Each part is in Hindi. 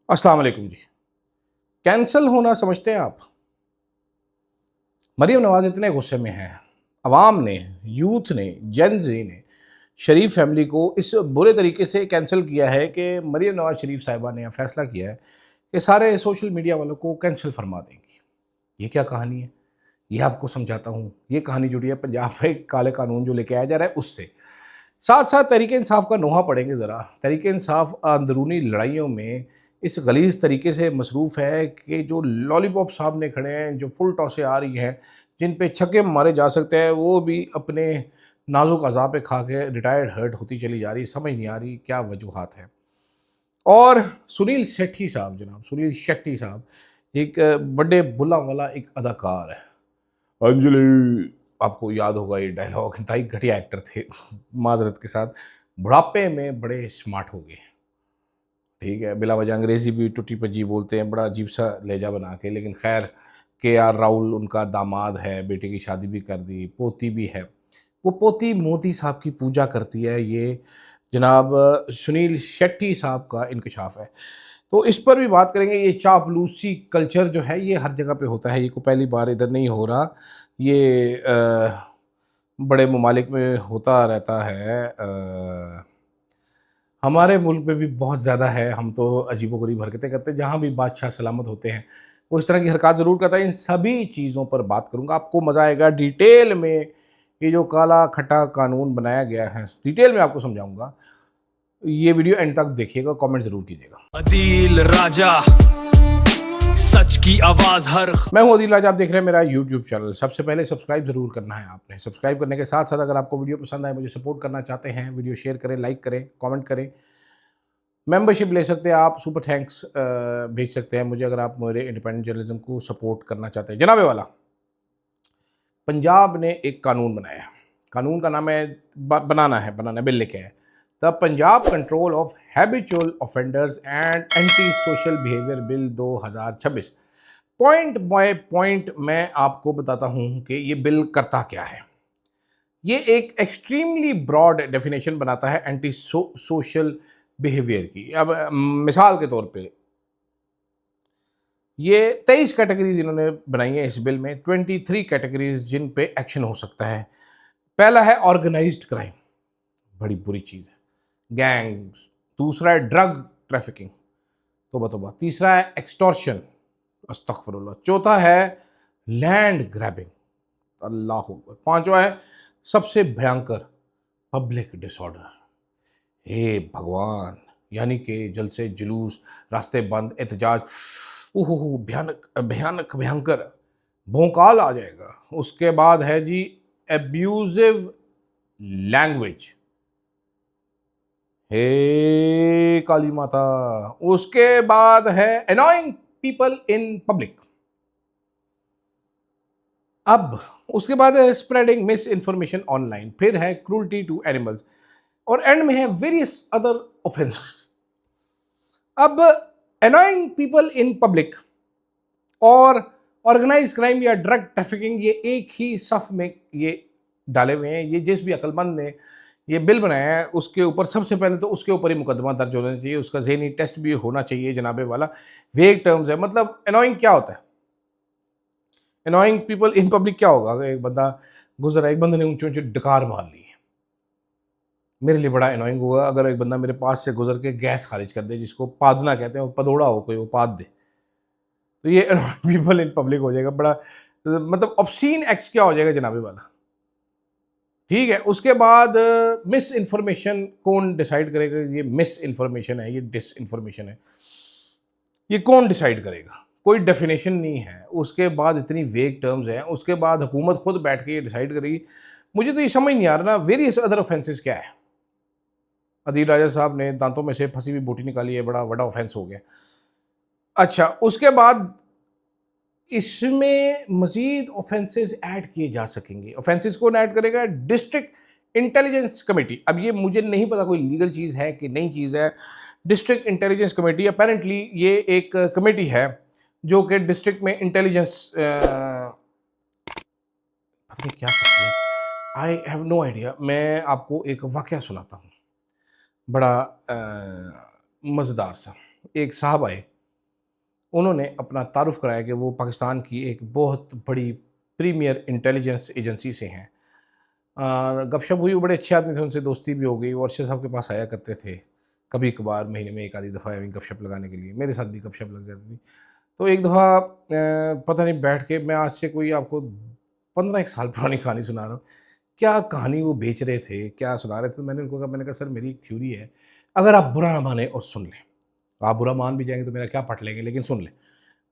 अस्सलाम वालेकुम जी। कैंसल होना समझते हैं आप? मरीम नवाज इतने गुस्से में हैं, अवाम ने, यूथ ने, जेन ज़ी ने शरीफ फैमिली को इस बुरे तरीके से कैंसिल किया है कि मरीम नवाज शरीफ साहिबा ने यह फैसला किया है कि सारे सोशल मीडिया वालों को कैंसिल फरमा देंगी। ये क्या कहानी है? ये आपको समझाता हूँ। ये कहानी जुड़ी है पंजाब में काले कानून जो लेके आया जा रहा है उससे। साथ साथ तहरीक इंसाफ का नोहा पढ़ेंगे ज़रा। तहरीक इंसाफ अंदरूनी लड़ाइयों में इस गलीज़ तरीके से मसरूफ़ है कि जो लॉलीपॉप सामने खड़े हैं, जो फुल टॉसें आ रही हैं, जिन पे छक्के मारे जा सकते हैं, वो भी अपने नाजुक अज़ा पे खा के रिटायर्ड हर्ट होती चली जा रही। समझ नहीं आ रही क्या वजूहात हैं। और सुनील शेट्टी साहब, जनाब सुनील शेट्टी साहब एक बड़े बुला वाला एक अदाकार है। अंजलि, आपको याद होगा ये डायलॉग, इंतहाई घटिया एक्टर थे। माजरत के साथ बुढ़ापे में बड़े स्मार्ट हो गए। ठीक है, बिला वजह अंग्रेज़ी भी टुटी पजी बोलते हैं, बड़ा अजीब सा लहजा बना के। लेकिन खैर, के आर राहुल उनका दामाद है, बेटे की शादी भी कर दी, पोती भी है। वो पोती मोदी साहब की पूजा करती है। ये जनाब सुनील शेट्टी साहब का इंकशाफ है। तो इस पर भी बात करेंगे। ये चापलूसी कल्चर जो है ये हर जगह पे होता है, ये को पहली बार इधर नहीं हो रहा। ये बड़े ममालिक में होता रहता है। हमारे मुल्क में भी बहुत ज़्यादा है। हम तो अजीबो-गरीब हरकतें करते हैं, जहाँ भी बादशाह सलामत होते हैं वो इस तरह की हरकत ज़रूर करता है। इन सभी चीज़ों पर बात करूँगा, आपको मज़ा आएगा। डिटेल में ये जो काला खट्टा कानून बनाया गया है, डिटेल में आपको समझाऊँगा। ये वीडियो एंड तक देखिएगा, कमेंट ज़रूर कीजिएगा। अदील राजा, सच की आवाज हर। मैं हूं अदील राजा, आप देख रहे हैं मेरा यूट्यूब चैनल। सबसे पहले सब्सक्राइब जरूर करना है आपने। सब्सक्राइब करने के साथ साथ अगर आपको वीडियो पसंद आए, मुझे सपोर्ट करना चाहते हैं, वीडियो शेयर करें, लाइक करें, कमेंट करें। मेंबरशिप ले सकते हैं आप, सुपर थैंक्स भेज सकते हैं मुझे अगर आप मेरे इंडिपेंडेंट जर्नलिज्म को सपोर्ट करना चाहते हैं। जनाबे वाला, पंजाब ने एक कानून बनाया है। कानून का नाम है बनाना बिल लेके आए, the Punjab control of habitual offenders and anti social behaviour bill 2026। Point by point मैं आपको बताता हूं कि ये बिल करता क्या है। ये एक एक्सट्रीमली ब्रॉड डेफिनेशन बनाता है एंटी सोशल बिहेवियर की। अब मिसाल के तौर पे ये 23 कैटेगरीज इन्होंने बनाई है इस बिल में। 23 कैटेगरीज जिन पे एक्शन हो सकता है। पहला है ऑर्गेनाइज्ड क्राइम, बड़ी बुरी चीज़ है, गैंग्स। दूसरा है ड्रग ट्रैफिकिंग, तोबा। तीसरा है एक्सटॉर्शन, अस्तगफिरुल्लाह। चौथा है लैंड ग्रैबिंग, अल्लाह अकबर। पांचवा है सबसे भयंकर पब्लिक डिसऑर्डर। हे भगवान, यानी कि जलसे जुलूस, रास्ते बंद, एहतजाज, ओहो भयानक भयानक भयंकर, भौकाल आ जाएगा। उसके बाद है जी एब्यूजिव लैंग्वेज, हे काली माता। उसके बाद है एनॉइंग पीपल इन पब्लिक। अब उसके बाद है स्प्रेडिंग मिस इन्फॉर्मेशन ऑनलाइन। फिर है क्रूल्टी टू एनिमल्स और एंड में है वेरियस अदर ऑफेंसेस। अब एनॉइंग पीपल इन पब्लिक और ऑर्गेनाइज क्राइम या ड्रग ट्रैफिकिंग ये एक ही सफ में ये डाले हुए हैं। ये जिस भी अक्लमंद ने ये बिल बनाया है उसके ऊपर सबसे पहले तो उसके ऊपर ही मुकदमा दर्ज होना चाहिए, उसका ज़हनी टेस्ट भी होना चाहिए। जनाबे वाला वेग टर्म्स है। मतलब एनॉइंग क्या होता है? एनॉइंग पीपल इन पब्लिक क्या होगा? अगर एक बंदा गुजरा, एक बंदे ने ऊंचे ऊंचे डकार मार ली, मेरे लिए बड़ा एनॉइंग होगा अगर एक बंदा मेरे पास से गुजर के गैस खारिज कर दे, जिसको पादना कहते हैं, वो पदोड़ा हो कोई, वो पाद दे, तो ये एनॉइंग पीपल इन पब्लिक हो जाएगा। बड़ा मतलब ऑब्सीन एक्ट क्या हो जाएगा जनाबे वाला। ठीक है। उसके बाद मिस इन्फॉर्मेशन कौन डिसाइड करेगा? ये मिस इन्फॉर्मेशन है, ये डिस इन्फॉर्मेशन है, ये कौन डिसाइड करेगा? कोई डेफिनेशन नहीं है। उसके बाद इतनी वेग टर्म्स हैं। उसके बाद हुकूमत खुद बैठ के ये डिसाइड करेगी। मुझे तो ये समझ नहीं आ रहा ना, वेरियस अदर ऑफेंसेस क्या है? अदील राजा साहब ने दांतों में से फंसी हुई बोटी निकाली है, बड़ा बड़ा ऑफेंस हो गया। अच्छा, उसके बाद इसमें मजीद ऑफेंसेस ऐड किए जा सकेंगे। ऑफेंसेस कौन ऐड करेगा? District intelligence committee. अब ये मुझे नहीं पता कोई लीगल चीज़ है कि नई चीज़ है। डिस्ट्रिक्ट इंटेलिजेंस कमेटी अपेरेंटली ये एक कमेटी है जो कि डिस्ट्रिक्ट में इंटेलिजेंस पता नहीं क्या करती है। I have no idea. मैं आपको एक वाकया सुनाता हूँ, बड़ा मज़ेदार सा। एक साहब आए, उन्होंने अपना तारुफ कराया कि वो पाकिस्तान की एक बहुत बड़ी प्रीमियर इंटेलिजेंस एजेंसी से हैं। और गपशप हुई, वो बड़े अच्छे आदमी थे, उनसे दोस्ती भी हो गई। वो अरशद साहब के पास आया करते थे कभी कभार, महीने में एक आधी दफ़ा गपशप लगाने के लिए। मेरे साथ भी गपशप लग जाती थी। तो एक दफ़ा पता नहीं बैठ के, मैं आज से कोई आपको 15 एक साल पुरानी कहानी सुना रहा हूँ, क्या कहानी वो बेच रहे थे, क्या सुना रहे थे। तो मैंने उनको कहा, मैंने कहा सर मेरी एक थ्योरी है, अगर आप बुरा ना माने और सुन लें, आप बुरा मान भी जाएंगे तो मेरा क्या पट लेंगे, लेकिन सुन लें।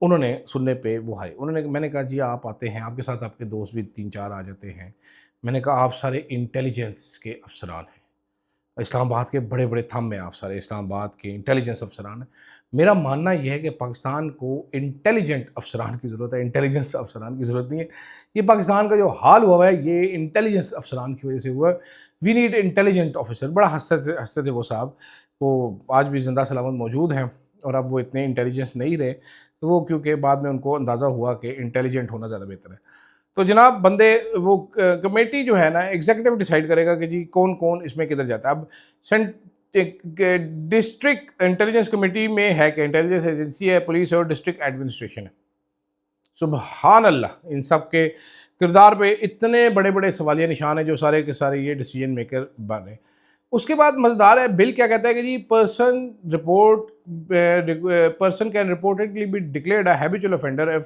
उन्होंने सुनने पे वो आए, मैंने कहा जी आप आते हैं, आपके साथ आपके दोस्त भी 3-4 आ जाते हैं। मैंने कहा आप सारे इंटेलिजेंस के अफसरान हैं, इस्लामाबाद के बड़े बड़े थंब हैं, आप सारे इस्लामाबाद के इंटेलिजेंस अफसरान हैं। मेरा मानना यह है कि पाकिस्तान को इंटेलिजेंट अफसरान की ज़रूरत है, इंटेलिजेंस अफसरान की ज़रूरत नहीं है। ये पाकिस्तान का जो हाल हुआ है ये इंटेलिजेंस अफसरान की वजह से हुआ है। We need intelligent officer. बड़ा हंसते थे वो साहब, वो आज भी ज़िंदा सलामत मौजूद हैं। और अब वो इतने इंटेलिजेंस नहीं रहे, तो वो क्योंकि बाद में उनको अंदाज़ा हुआ कि इंटेलिजेंट होना ज़्यादा बेहतर है। तो जनाब बंदे, वो कमेटी जो है ना, एग्जीक्यूटिव डिसाइड करेगा कि जी कौन कौन इसमें किधर जाता है। अब डिस्ट्रिक्ट इंटेलिजेंस कमेटी में है कि इंटेलिजेंस एजेंसी है, पुलिस है और डिस्ट्रिक्ट एडमिनिस्ट्रेशन है। सुबहान अल्लाह, इन सब के किरदार पे इतने बड़े बड़े सवालिया निशान है जो सारे के सारे ये डिसीजन मेकर बने। उसके बाद मज़ेदार है, बिल क्या कहता है कि जी person can reportedly be declared a habitual offender if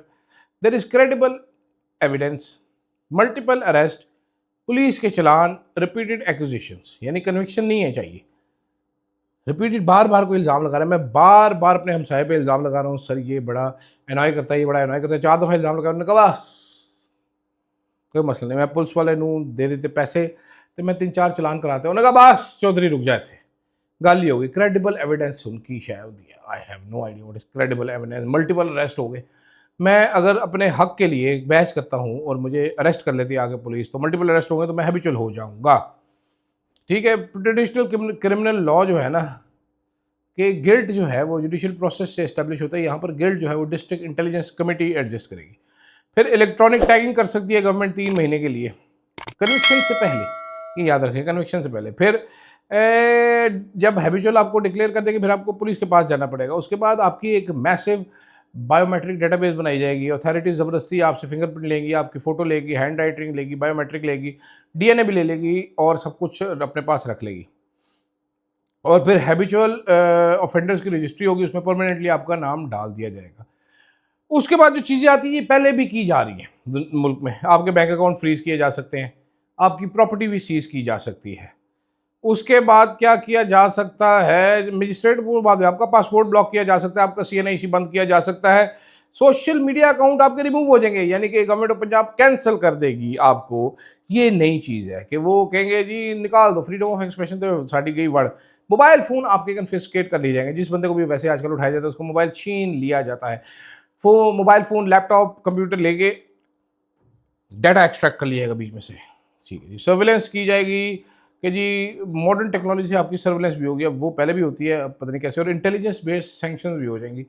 there is credible evidence, multiple arrest, police के चलान, रिपीटेड एक्यूजिशंस, यानी कन्विक्शन नहीं है चाहिए। रिपीटेड बार बार कोई इल्ज़ाम लगा रहा है, मैं बार बार अपने हमसाए पे इल्ज़ाम लगा रहा हूँ, सर ये बड़ा एनॉय करता है, ये बड़ा एनॉय करता है, 4 दफ़ा इल्ज़ाम लगा, उन्होंने कहा बस कोई मसला नहीं, मैं पुलिस वाले नू दे देते पैसे तो मैं 3-4 चलान कराते, उन्होंने कहा बस चौधरी रुक जाए थे, गल ही हो गई। क्रेडिबल एविडेंस उनकी शायद दिया, I have no idea what is credible evidence. Multiple arrest हो गए। मैं अगर अपने हक के लिए बहस करता हूँ और मुझे अरेस्ट कर लेती है आगे पुलिस, तो मल्टीपल अरेस्ट होंगे तो मैं हैबिचुअल हो जाऊँगा। ठीक है, ट्रेडिशनल क्रिमिनल लॉ जो है ना, कि गिल्ट जो है वो जुडिशियल प्रोसेस से इस्टेब्लिश होता है। यहाँ पर गिल्ट जो है वो डिस्ट्रिक्ट इंटेलिजेंस कमेटी एडजस्ट करेगी। फिर इलेक्ट्रॉनिक टैगिंग कर सकती है गवर्नमेंट 3 महीने के लिए, कन्विक्शन से पहले, ये याद रखें, कन्विक्शन से पहले। फिर जब हैबिचुअल आपको डिक्लेयर कर देगी, फिर आपको पुलिस के पास जाना पड़ेगा। उसके बाद आपकी एक मैसिव बायोमेट्रिक डेटाबेस बनाई जाएगी। अथॉरिटी ज़बरदस्ती आपसे फिंगरप्रिंट लेंगी, आपकी फ़ोटो लेगी, हैंड राइटिंग लेगी, बायोमेट्रिक लेगी, डीएनए भी ले लेगी और सब कुछ अपने पास रख लेगी। और फिर हैबिचुअल ऑफेंडर्स की रजिस्ट्री होगी, उसमें परमानेंटली आपका नाम डाल दिया जाएगा। उसके बाद जो चीज़ें आती हैं ये पहले भी की जा रही हैं मुल्क में। आपके बैंक अकाउंट फ्रीज़ किए जा सकते हैं, आपकी प्रॉपर्टी भी सीज़ की जा सकती है। उसके बाद क्या किया जा सकता है, मजिस्ट्रेट को बाद में आपका पासपोर्ट ब्लॉक किया जा सकता है, आपका CNIC बंद किया जा सकता है, सोशल मीडिया अकाउंट आपके रिमूव हो जाएंगे, यानी कि गवर्नमेंट ऑफ पंजाब कैंसिल कर देगी आपको। ये नई चीज़ है कि वो कहेंगे जी निकाल दो, फ्रीडम ऑफ एक्सप्रेशन तो साड़ी गई वर्ड। मोबाइल फ़ोन आपके कन्फिस्केट कर लिए जाएंगे, जिस बंदे को भी वैसे आजकल उठाया जाता है उसको मोबाइल छीन लिया जाता है। मोबाइल फ़ोन, लैपटॉप, कंप्यूटर लेके डाटा एक्सट्रैक्ट कर लिएगा बीच में से। ठीक है जी, सर्विलेंस की जाएगी कि जी मॉडर्न टेक्नोलॉजी से आपकी सर्विलेंस भी होगी, अब वो पहले भी होती है, अब पता नहीं कैसे। और इंटेलिजेंस बेस्ड सैंक्शंस भी हो जाएंगी।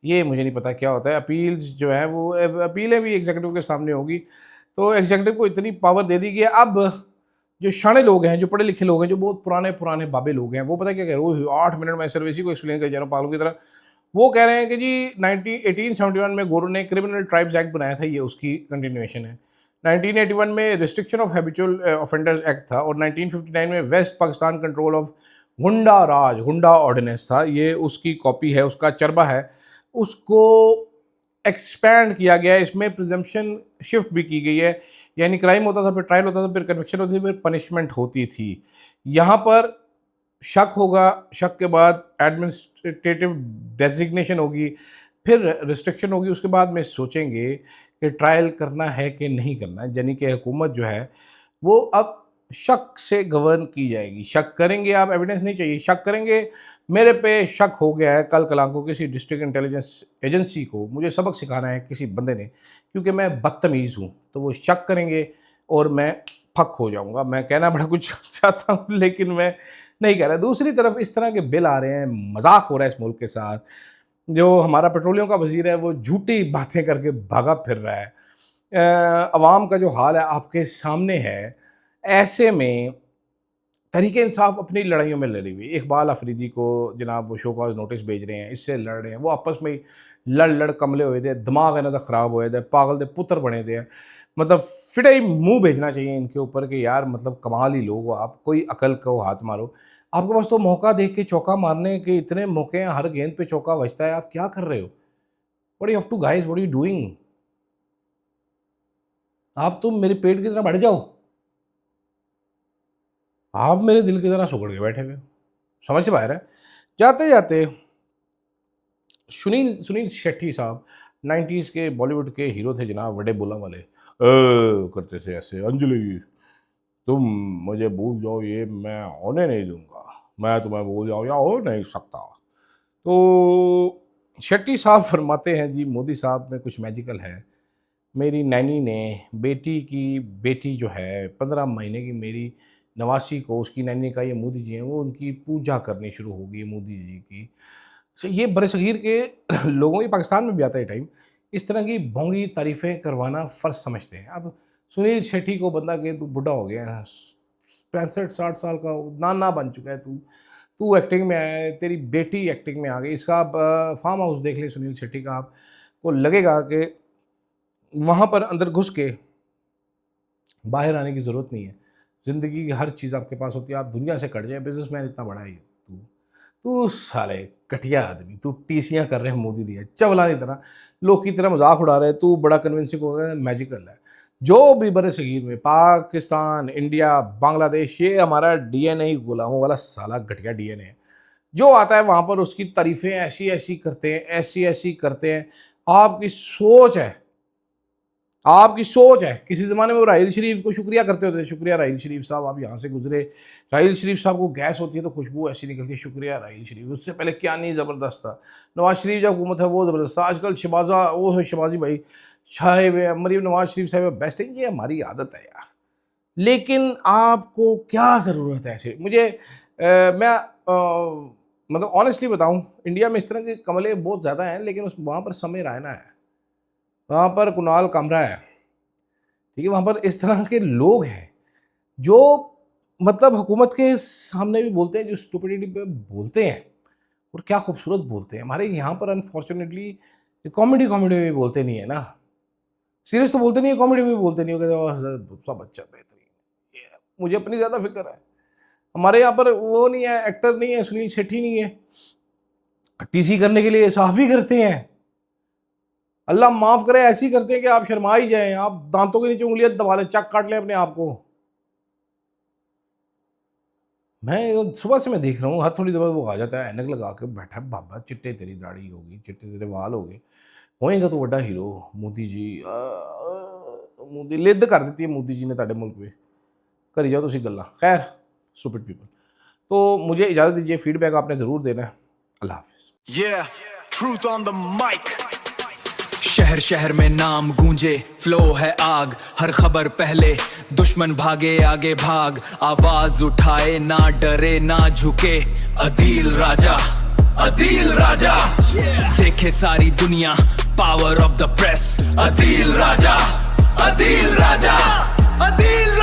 ये मुझे नहीं पता क्या होता है। अपील्स जो है वो अपीलें भी एग्जीक्यूटिव के सामने होगी। तो एग्जीक्यूटिव को इतनी पावर दे दी गई है। अब जो शाणे लोग हैं, जो पढ़े लिखे लोग हैं, जो बहुत पुराने पुराने बाबे लोग हैं, वो पता क्या कह रहे हैं, वो 8 मिनट में सिर्फ इसी को एक्सप्लेन कर जा रहा हूँ पागलों की तरह। वो कह रहे हैं कि जी 1871 में गोरू ने क्रिमिनल ट्राइब्स एक्ट बनाया था, ये उसकी कंटिन्यूएशन है। 1981 में restriction of habitual offenders act था और 1959 में वेस्ट पाकिस्तान कंट्रोल ऑफ हुंडा राज, हुंडा ऑर्डिनेंस था, ये उसकी कॉपी है, उसका चरबा है। उसको एक्सपैंड किया गया है, इसमें प्रिजम्पशन शिफ्ट भी की गई है, यानी क्राइम होता था, फिर ट्रायल होता था, फिर कन्विक्शन होती थी, फिर पनिशमेंट होती थी। यहाँ पर शक होगा, शक के बाद एडमिनिस्ट्रेटिव डेजिग्नेशन होगी, फिर रिस्ट्रिक्शन होगी। उसके बाद में सोचेंगे कि ट्रायल करना है कि नहीं करना है, यानी कि हुकूमत जो है वो अब शक से गवर्न की जाएगी। शक करेंगे आप, एविडेंस नहीं चाहिए, शक करेंगे मेरे पे शक हो गया है, कल कलाम को किसी डिस्ट्रिक्ट इंटेलिजेंस एजेंसी को मुझे सबक सिखाना है किसी बंदे ने, क्योंकि मैं बदतमीज़ हूँ, तो वो शक करेंगे और मैं फक हो जाऊँगा। मैं कहना बड़ा कुछ चाहता हूँ लेकिन मैं नहीं कह रहा। दूसरी तरफ इस तरह के बिल आ रहे हैं, मजाक हो रहा है इस मुल्क के साथ। जो हमारा पेट्रोलियम का वजीर है वो झूठी बातें करके भागा फिर रहा है। अवाम का जो हाल है आपके सामने है। ऐसे में तहरीक इंसाफ अपनी लड़ाइयों में लड़ी हुई। इकबाल अफरीदी को जनाब वो शो कॉज नोटिस भेज रहे हैं, इससे लड़ रहे हैं, वो आपस में ही लड़ कमले हुए थे, दिमाग इन्हों का ख़राब होए थे, पागल दे पुत्र बने थे। मतलब फिटे ही मुँह भेजना चाहिए इनके ऊपर कि यार मतलब कमाल ही लोग हो आप, कोई अकल को हाथ मारो। आपके पास तो मौका देख के चौका मारने के इतने मौके हैं, हर गेंद पे चौका बजता है, आप क्या कर रहे हो? What you have to guys, what are you doing? आप तुम मेरे पेट की तरह बढ़ जाओ, आप मेरे दिल की तरह सुगड़ के बैठे हुए हो, समझ से बाहर है। जाते जाते सुनील शेट्टी साहब 90s के बॉलीवुड के हीरो थे जनाब, बड़े बोला वाले करते थे ऐसे, अंजलि तुम मुझे भूल जाओ, ये मैं होने नहीं दूंगा, मैं तुम्हें भूल जाऊँ या हो नहीं सकता। तो शेट्टी साहब फरमाते हैं जी मोदी साहब में कुछ मैजिकल है। मेरी नैनी ने बेटी जो है 15 महीने की मेरी नवासी को, उसकी नैनी का ये मोदी जी हैं, वो उनकी पूजा करनी शुरू होगी मोदी जी की। तो ये बरसगीर के लोगों की, पाकिस्तान में भी आता है टाइम, इस तरह की भोंगी तारीफ़ें करवाना फ़र्ज समझते हैं। अब सुनील शेट्टी को बंदा के तू बुढ़ा हो गया, 65-60 साल का नाना बन चुका है, तू एक्टिंग में आया है, तेरी बेटी एक्टिंग में आ गई। इसका आप फार्म हाउस देख ले सुनील शेट्टी का, आपको लगेगा कि वहाँ पर अंदर घुस के बाहर आने की ज़रूरत नहीं है। ज़िंदगी की हर चीज़ आपके पास होती है, आप दुनिया से कट जाए, बिजनेसमैन इतना बड़ा है तू साले घटिया आदमी, तू टीसियाँ कर रहे हैं मोदी दिया चवला की तरह, लोग की तरह मजाक उड़ा रहे हैं, तू बड़ा कन्विंसिंग हो गया, मैजिकल है। जो भी बरसगीर में पाकिस्तान, इंडिया, बांग्लादेश, ये हमारा डीएनए ही गुलामों वाला साला घटिया डीएनए है। जो आता है वहाँ पर उसकी तारीफ़ें ऐसी ऐसी करते हैं, ऐसी ऐसी करते हैं। आपकी सोच है, आपकी सोच है। किसी ज़माने में वो राहील शरीफ को शुक्रिया करते होते, शुक्रिया राहील शरीफ साहब, आप यहाँ से गुजरे। राहील शरीफ साहब को गैस होती है तो खुशबू ऐसी निकलती है, शुक्रिया राहील शरीफ। उससे पहले क्या नहीं ज़बरदस्त था, नवाज शरीफ जब हुकूमत है वो ज़बरदस्त था। आजकल शबाजा वो है, शबाजी भाई छाए हुए, मरीम नवाज शरीफ साहब बेस्ट है, ये हमारी आदत है यार। लेकिन आपको क्या ज़रूरत है ऐसे? मैं मतलब ऑनेस्टली बताऊँ, इंडिया में इस तरह के कमले बहुत ज़्यादा हैं, लेकिन वहाँ पर समय रायना है, वहाँ पर कुणाल कामरा है, ठीक है, वहाँ पर इस तरह के लोग हैं जो मतलब हुकूमत के सामने भी बोलते हैं, जो स्टुपिडिटी पे बोलते हैं, और क्या खूबसूरत बोलते हैं। हमारे यहाँ पर अनफॉर्चुनेटली कॉमेडी में बोलते नहीं है ना, सीरियस तो बोलते नहीं है, कॉमेडी में भी बोलते नहीं हो, सब अच्छा बेहतरीन है, मुझे अपनी ज़्यादा फिक्र है। हमारे यहाँ पर वो नहीं है, एक्टर नहीं है, सुनील शेट्टी नहीं है, टीसी करने के लिए सहाफ़ी करते हैं। अल्लाह माफ़ करे, ऐसी करते हैं कि आप शर्मा ही जाएं, आप दांतों के नीचे उंगलियां दबा लें, चक काट लें अपने आप को। मैं सुबह से मैं देख रहा हूँ, हर थोड़ी देर वो आ जाता है, ऐनक लगा के बैठा है, बाबा चिट्टे तेरी दाढ़ी होगी, चिट्टे तेरे वाल हो गए, होएगा तो बड़ा हीरो मोदी जी। मोदी लिद कर दी है मोदी जी ने ताड़े मुल्क में, करी जाओ तुसी गल्लां। खैर स्टूपिड पीपल, तो मुझे इजाज़त दीजिए, फीडबैक आपने ज़रूर देना है। अल्लाह हाफिज़। Yeah, truth on the mic. शहर शहर में नाम गूंजे, फ्लो है आग, हर खबर पहले, दुश्मन भागे आगे भाग, आवाज उठाए ना डरे ना झुके, अदील राजा, अदील राजा, देखे सारी दुनिया, power of the press, Adeel Raja, Adeel Raja, Adeel